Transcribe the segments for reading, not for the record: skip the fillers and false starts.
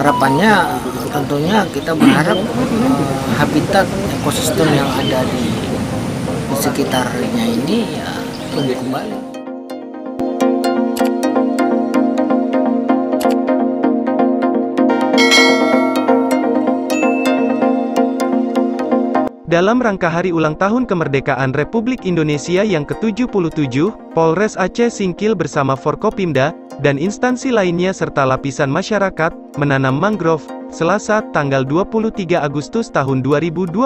Harapannya tentunya kita berharap habitat ekosistem yang ada di sekitarnya ini ya tumbuh kembali. Dalam rangka Hari Ulang Tahun Kemerdekaan Republik Indonesia yang ke-77, Polres Aceh Singkil bersama Forkopimda dan instansi lainnya serta lapisan masyarakat menanam mangrove, Selasa, tanggal 23 Agustus tahun 2022.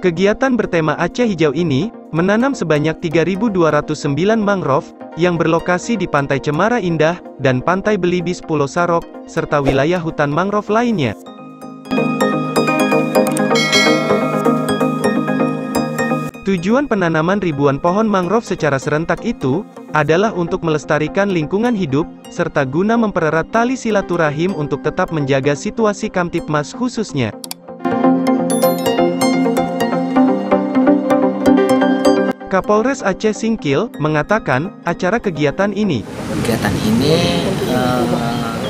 Kegiatan bertema Aceh Hijau ini menanam sebanyak 3.209 mangrove yang berlokasi di Pantai Cemara Indah dan Pantai Belibis Pulau Sarok serta wilayah hutan mangrove lainnya. Tujuan penanaman ribuan pohon mangrove secara serentak itu adalah untuk melestarikan lingkungan hidup serta guna mempererat tali silaturahim untuk tetap menjaga situasi Kamtibmas khususnya. Kapolres Aceh Singkil mengatakan acara kegiatan ini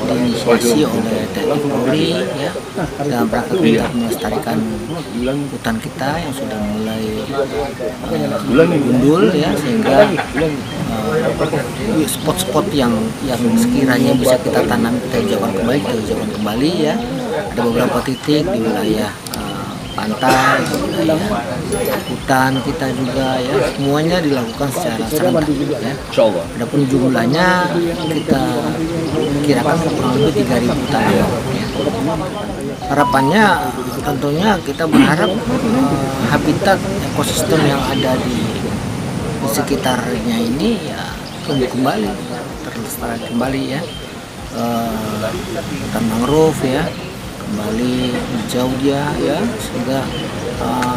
diinisiasi oleh TNI Polri ya, dalam rangka kita melestarikan hutan kita yang sudah mulai gundul ya, sehingga spot-spot yang sekiranya bisa kita tanam, kita hijaukan kembali ya. Ada beberapa titik di wilayah pantai, wilayah hutan kita juga ya, semuanya dilakukan secara serentak ya. Adapun jumlahnya kita kirakan kurang lebih 3.000 tanaman ya. Harapannya tentunya kita berharap habitat ekosistem yang ada di sekitarnya ini ya tumbuh kembali, terlestari kembali ya, hutan mangrove ya kembali hijau dia ya, sehingga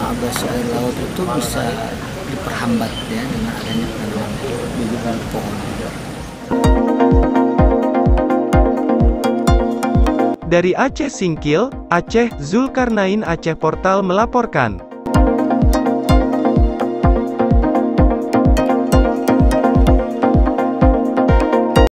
abrasi air laut itu bisa diperhambat ya dengan adanya penanaman bibit pohon. Dari Aceh Singkil, Aceh, Zulkarnain Aceh Portal melaporkan.